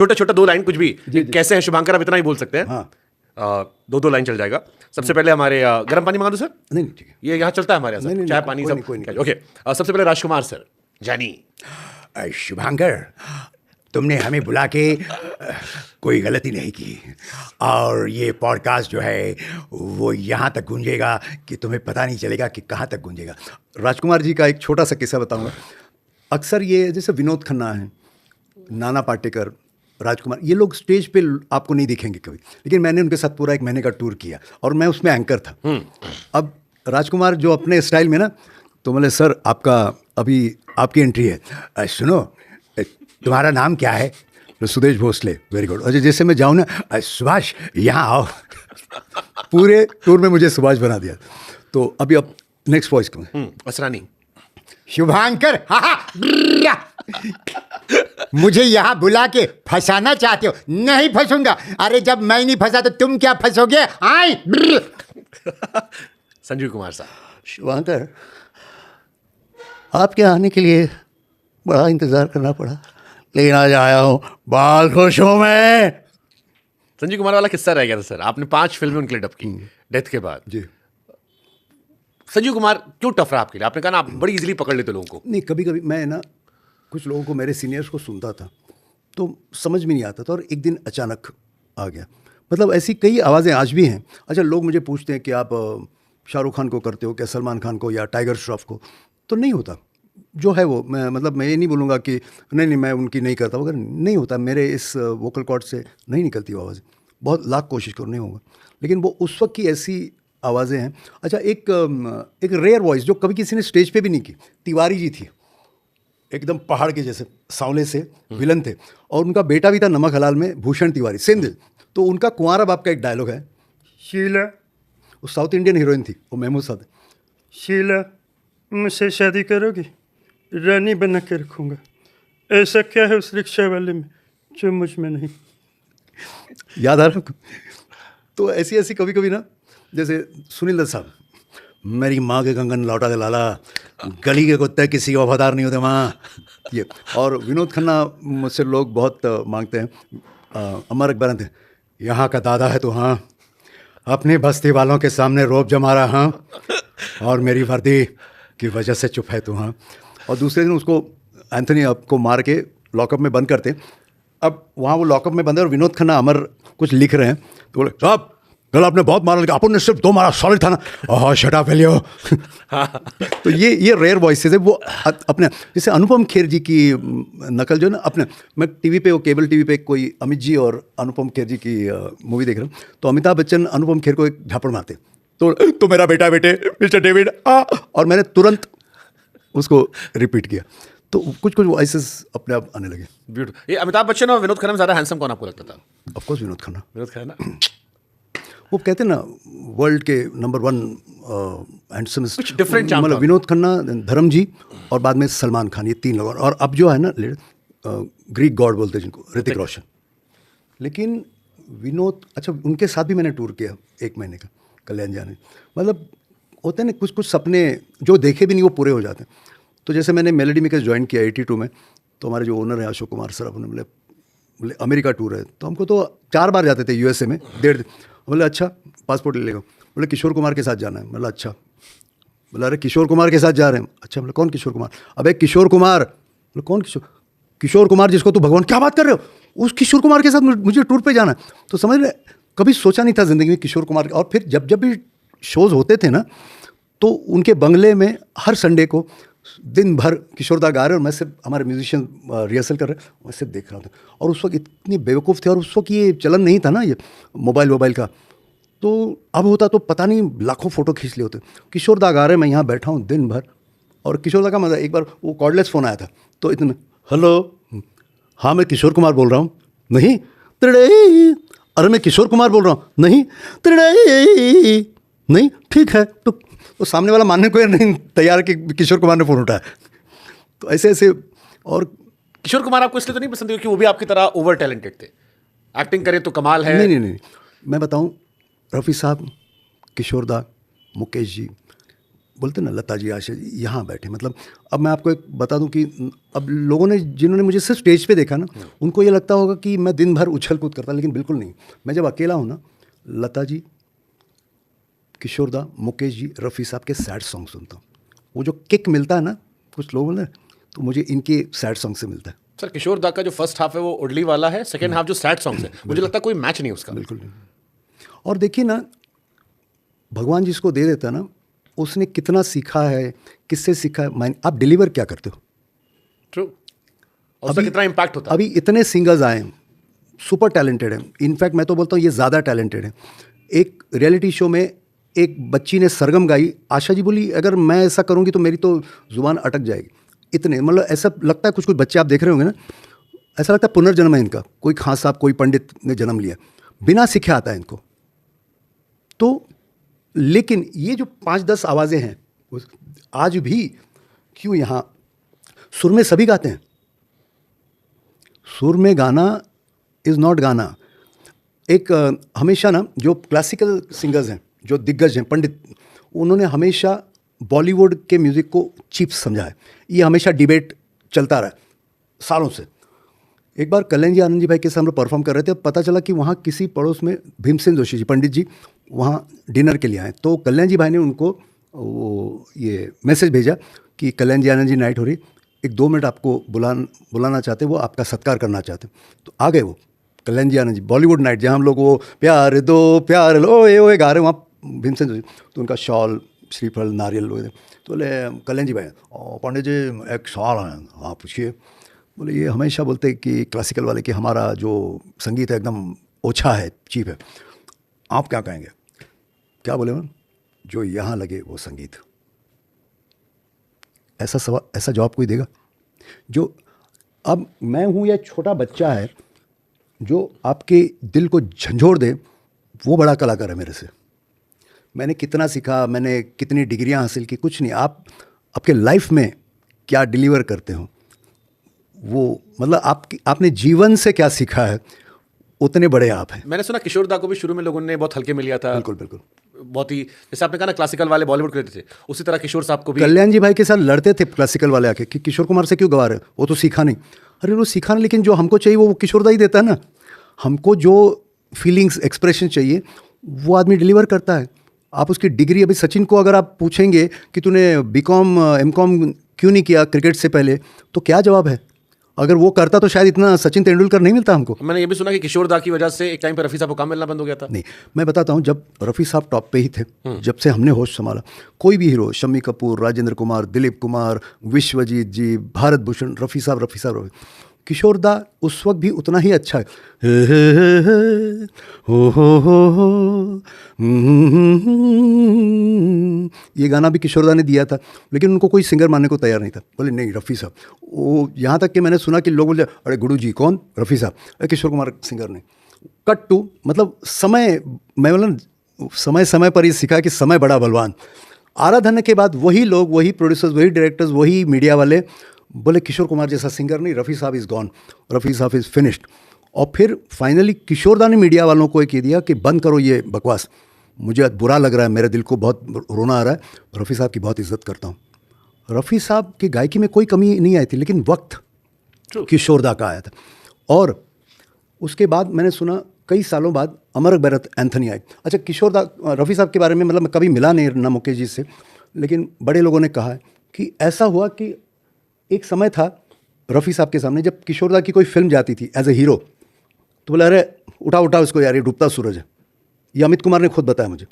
छोटा छोटा 2 लाइन कुछ भी जी। कैसे है शुभांकर, आप इतना ही बोल सकते हैं। हाँ 2 लाइन चल जाएगा। सबसे पहले हमारे गर्म पानी मंगा दो सर। नहीं ठीक है। ये यहाँ चलता है हमारे यहाँ नहीं, सर, नहीं, चाय नहीं, पानी कोई सब। नहीं, कोई नहीं। ओके, सबसे पहले राजकुमार सर, जानी। शुभांकर, तुमने हमें बुला के कोई गलती नहीं की, और ये पॉडकास्ट जो है वो यहाँ तक गूंजेगा कि तुम्हें पता नहीं चलेगा कि कहाँ तक गूंजेगा। राजकुमार जी का एक छोटा सा किस्सा बताऊंगा। अक्सर ये जैसे विनोद खन्ना है, नाना पाटेकर, राजकुमार, ये लोग स्टेज पे आपको नहीं दिखेंगे कभी, लेकिन मैंने उनके साथ पूरा 1 महीने का टूर किया और मैं उसमें एंकर था। अब राजकुमार जो अपने स्टाइल में ना, तो बोले सर आपका अभी आपकी एंट्री है, सुनो तुम्हारा नाम क्या है? तो सुदेश भोसले, वेरी गुड। और जैसे मैं जाऊँ ना, सुभाष यहाँ आओ। पूरे टूर में मुझे सुभाष बना दिया। तो अभी अब नेक्स्ट वॉइस कौन? असरानी। शुभांकर, मुझे यहाँ बुला के फंसाना चाहते हो? नहीं फंसूंगा। अरे जब मैं नहीं फंसा तो तुम क्या फंसोगे? आए। संजीव कुमार साहब। शुभांकर, आपके आने के लिए बड़ा इंतजार करना पड़ा, लेकिन आज आया हूँ, बहुत खुश हूँ मैं। संजीव कुमार वाला किस्सा रह गया था सर, आपने 5 फिल्में उनके लिए डब की डेथ के बाद। जी संजीव कुमार क्यों टफ रहा आपके लिए? आपने कहा ना आप बड़ी इजीली पकड़ लेते लोगों को। नहीं, कभी कभी मैं ना कुछ लोगों को, मेरे सीनियर्स को सुनता था तो समझ में नहीं आता था, और एक दिन अचानक आ गया। मतलब ऐसी कई आवाज़ें आज भी हैं। अच्छा, लोग मुझे पूछते हैं कि आप शाहरुख खान को करते हो क्या, सलमान खान को या टाइगर श्रॉफ को? तो नहीं होता जो है वो। मैं ये नहीं बोलूँगा कि नहीं मैं उनकी नहीं करता, अगर नहीं होता, मेरे इस वोकल कॉर्ड से नहीं निकलती वो आवाज़। बहुत लाख कोशिश करो, नहीं होगा। लेकिन वो उस वक्त की ऐसी आवाज़ें हैं। अच्छा, एक रेयर वॉइस जो कभी किसी ने स्टेज पे भी नहीं की, तिवारी जी थी, एकदम पहाड़ के जैसे सांवले से विलन थे, और उनका बेटा भी था नमक हलाल में, भूषण तिवारी, सेंधिल। तो उनका कुंवारा बाप का एक डायलॉग है, शीला, वो साउथ इंडियन हीरोइन थी, वो महमूद साद, शीला मुझसे शादी करोगी? रानी बना के रखूँगा। ऐसा क्या है उस रिक्शा वाले में जो मुझ में नहीं? याद आ रहा? तो ऐसी ऐसी कभी कभी ना, जैसे सुनील दत्त साहब, मेरी माँ के कंगन लौटा दे लाला, गली के कुत्ते किसी के वफादार नहीं होते माँ, ये। और विनोद खन्ना मुझसे लोग बहुत मांगते हैं। अमर अकबर थे, यहाँ का दादा है तो हाँ, अपने बस्ती वालों के सामने रोब जमा रहा हाँ, और मेरी वर्दी की वजह से चुप है तू हाँ। और दूसरे दिन उसको एंथनी को मार के लॉकअप में बंद करते। अब वहाँ वो लॉकअप में बंद है और विनोद खन्ना अमर कुछ लिख रहे हैं, तो बोले साहब कल आपने बहुत मारा, लेकिन अपन ने सिर्फ 2 मारा, सॉलिड था ना। ओह शट अप फेलियो। तो ये रेयर वॉइसेस है वो अपने। जैसे अनुपम खेर जी की नकल जो है ना, अपने, मैं टीवी पे, वो केबल टीवी पे कोई अमित जी और अनुपम खेर जी की मूवी देख रहा हूँ, तो अमिताभ बच्चन अनुपम खेर को एक झापड़ मारते, तो मेरा बेटा बेटे मिस्टर डेविड और मैंने तुरंत उसको रिपीट किया। तो कुछ वॉइसेस अपने आप आने लगे। ब्यूटीफुल। ये अमिताभ बच्चन और विनोद खन्ना में ज़्यादा हैंडसम कौन आपको लगता था? Of course Vinod Khanna. विनोद खन्ना। वो कहते हैं ना, वर्ल्ड के नंबर 1 हैंडसम, कुछ different charm मतलब था। विनोद खन्ना, धर्म जी, और बाद में सलमान खान, ये 3 लोग। और अब जो है ना ग्रीक गॉड बोलते हैं जिनको, ऋतिक रोशन। लेकिन विनोद, अच्छा उनके साथ भी मैंने टूर किया 1 महीने का, कल्याण जाने। मतलब होते हैं ना कुछ समपने जो देखे भी नहीं वो पूरे हो जाते हैं। तो जैसे मैंने मेलोडी मेकर्स ज्वाइन किया 82 में, तो हमारे जो ओनर हैं अशोक कुमार सर, अपने बोले अमेरिका टूर है, तो हमको तो 4 बार जाते थे यूएसए में, 1.5। बोले अच्छा पासपोर्ट ले लेगा। बोले किशोर कुमार के साथ जाना है। बोला अच्छा। बोला अरे किशोर कुमार के साथ जा रहे हैं? अच्छा। बोले कौन किशोर कुमार? अबे किशोर कुमार। बोले कौन किशोर कुमार जिसको तू भगवान, क्या बात कर रहे हो? उस किशोर कुमार के साथ मुझे टूर पे जाना है। तो समझ रहे, कभी सोचा नहीं था ज़िंदगी में किशोर कुमार। और फिर जब भी शोज़ होते थे ना, तो उनके बंगले में हर संडे को दिन भर किशोरदा गा रहे, और मैं सिर्फ, हमारे म्यूजिशियन रिहर्सल कर रहे, मैं सिर्फ देख रहा था। और उस वक्त इतनी बेवकूफ़ थे, और उस वक्त ये चलन नहीं था ना ये मोबाइल का। तो अब होता तो पता नहीं लाखों फ़ोटो खींच लिए होते। किशोरदा गा रहे, मैं यहाँ बैठा हूँ दिन भर। और किशोरदा का मज़ा, एक बार वो कॉर्डलेस फ़ोन आया था, तो इतने हेलो, हाँ मैं किशोर कुमार बोल रहा हूँ। नहीं तिड़े, अरे मैं किशोर कुमार बोल रहा हूँ। नहीं तिड़े, नहीं ठीक है। तो सामने वाला मानने को नहीं तैयार कि किशोर कुमार ने फ़ोन उठाया। तो ऐसे ऐसे। और किशोर कुमार आपको इसलिए तो नहीं पसंद क्योंकि वो भी आपकी तरह ओवर टैलेंटेड थे? एक्टिंग करे तो कमाल है। नहीं, मैं बताऊं, रफ़ी साहब, किशोरदा, मुकेश जी, बोलते ना लता जी आशा जी यहाँ बैठे, मतलब अब मैं आपको एक बता दूं कि अब लोगों ने जिन्होंने मुझे सिर्फ स्टेज पे देखा ना, उनको ये लगता होगा कि मैं दिन भर उछल कूद करता, लेकिन बिल्कुल नहीं। मैं जब अकेला हूँ ना, लता जी, किशोर दा, मुकेश जी, रफ़ी साहब के सैड सॉन्ग सुनता हूँ। वो जो किक मिलता है ना कुछ लोगों ने, तो मुझे इनके सैड सॉन्ग से मिलता है। सर किशोर दा का जो फर्स्ट हाफ है वो उडली वाला है, सेकंड हाफ जो सैड सॉन्ग्स है मुझे लगता है कोई मैच नहीं उसका। बिल्कुल नहीं। और देखिए ना, भगवान जिसको दे देता ना, उसने कितना सीखा है, किससे सीखा है, आप डिलीवर क्या करते हो। ट्रू। और उसका कितना इम्पैक्ट होता है। अभी इतने सिंगर्स आए हैं, सुपर टैलेंटेड हैं, इनफैक्ट मैं तो बोलता हूँ ये ज़्यादा टैलेंटेड है। एक रियलिटी शो में एक बच्ची ने सरगम गाई, आशा जी बोली अगर मैं ऐसा करूँगी तो मेरी तो ज़ुबान अटक जाएगी। इतने, मतलब ऐसा लगता है, कुछ कुछ बच्चे आप देख रहे होंगे ना, ऐसा लगता है पुनर्जन्म है इनका, कोई खां साहब, कोई पंडित ने जन्म लिया, बिना सीखे आता है इनको। तो लेकिन ये जो 5-10 आवाज़ें हैं, आज भी क्यों यहाँ सुर में सभी गाते हैं। सुर में गाना इज़ नॉट गाना। एक हमेशा ना जो क्लासिकल सिंगर्स हैं, जो दिग्गज हैं, पंडित, उन्होंने हमेशा बॉलीवुड के म्यूज़िक को चीप समझा है। ये हमेशा डिबेट चलता रहा सालों से। एक बार कल्याण जी आनंद जी भाई के साथ हम लोग परफॉर्म कर रहे थे, पता चला कि वहाँ किसी पड़ोस में भीमसेन जोशी जी, पंडित जी, वहाँ डिनर के लिए आए। तो कल्याण जी भाई ने उनको वो ये मैसेज भेजा कि कल्याण जी आनंद जी नाइट हो रही, एक 2 मिनट आपको बुलाना चाहते, वो आपका सत्कार करना चाहते। तो आ गए वो कल्याण जी आनंद जी, बॉलीवुड नाइट जहाँ हम लोग वो प्यार दो प्यार लो ओए गा रहे, वहाँ भीमसेन जोशी, तो उनका शॉल, श्रीफल, नारियल लोग। तो बोले कल्याण जी भाई, पंडित जी एक सवाल है, हाँ पूछिए। बोले ये हमेशा बोलते हैं कि क्लासिकल वाले कि हमारा जो संगीत है एकदम ओछा है, चीप है, आप क्या कहेंगे। क्या बोले मैम, जो यहाँ लगे वो संगीत। ऐसा सवाल, ऐसा जवाब कोई देगा? जो अब मैं हूँ या छोटा बच्चा है जो आपके दिल को झंझोड़ दे, वो बड़ा कलाकार है मेरे से। मैंने कितना सीखा, मैंने कितनी डिग्रियां हासिल की, कुछ नहीं। आप आपके लाइफ में क्या डिलीवर करते हो, वो मतलब आपने जीवन से क्या सीखा है, उतने बड़े आप हैं। मैंने सुना किशोर दा को भी शुरू में लोगों ने बहुत हल्के में लिया था। बिल्कुल बिल्कुल। बहुत ही, जैसे आपने कहा ना क्लासिकल वाले बॉलीवुड के थे, उसी तरह किशोर साहब को भी। कल्याण जी भाई के साथ लड़ते थे क्लासिकल वाले आके कि किशोर कुमार से क्यों गवा रहे, वो तो सीखा नहीं। अरे वो सीखा नहीं, लेकिन जो हमको चाहिए वो किशोर दा ही देता है ना। हमको जो फीलिंग्स, एक्सप्रेशन चाहिए, वो आदमी डिलीवर करता है। आप उसकी डिग्री, अभी सचिन को अगर आप पूछेंगे कि तूने बीकॉम एमकॉम क्यों नहीं किया क्रिकेट से पहले, तो क्या जवाब है? अगर वो करता तो शायद इतना सचिन तेंदुलकर नहीं मिलता हमको। मैंने ये भी सुना कि किशोर दा की वजह से एक टाइम पर रफ़ी साहब को काम मिलना बंद हो गया था। नहीं, मैं बताता हूँ, जब रफ़ी साहब टॉप पे ही थे, जब से हमने होश संभाला, कोई भी हीरो, शम्मी कपूर, राजेंद्र कुमार, दिलीप कुमार, विश्वजीत जी, भारत भूषण, रफ़ी साहब, किशोर दा उस वक्त भी उतना ही अच्छा है। ये गाना भी किशोर दा ने दिया था, लेकिन उनको कोई सिंगर मानने को तैयार नहीं था। बोले नहीं रफ़ी साहब। वो यहाँ तक कि मैंने सुना कि लोग बोले अरे गुरु जी कौन, रफ़ी साहब, अरे किशोर कुमार सिंगर ने। कट टू, मतलब समय, मैं बोला समय समय पर ही सीखा कि समय बड़ा बलवान। आराधना के बाद वही लोग, वही प्रोड्यूसर्स, वही डायरेक्टर्स, वही मीडिया वाले बोले किशोर कुमार जैसा सिंगर नहीं, रफ़ी साहब इज़ गॉन, रफ़ी साहब इज़ फिनिश्ड। और फिर फाइनली किशोर दा ने मीडिया वालों को ये दिया कि बंद करो ये बकवास, मुझे बुरा लग रहा है, मेरे दिल को बहुत रोना आ रहा है। रफ़ी साहब की बहुत इज्जत करता हूँ। रफ़ी साहब की गायकी में कोई कमी नहीं आई थी, लेकिन वक्त किशोर दा का आया था। और उसके बाद मैंने सुना कई सालों बाद अमर भरत एंथनी आए। अच्छा, किशोर दा, रफ़ी साहब के बारे में मतलब मैं कभी मिला नहीं ना मुकेश जी से, लेकिन बड़े लोगों ने कहा है कि ऐसा हुआ कि एक समय था रफ़ी साहब के सामने, जब किशोर दा की कोई फिल्म जाती थी एज ए हीरो, तो बोला अरे उठा उसको यार, ये डूबता सूरज है। ये अमित कुमार ने खुद बताया मुझे।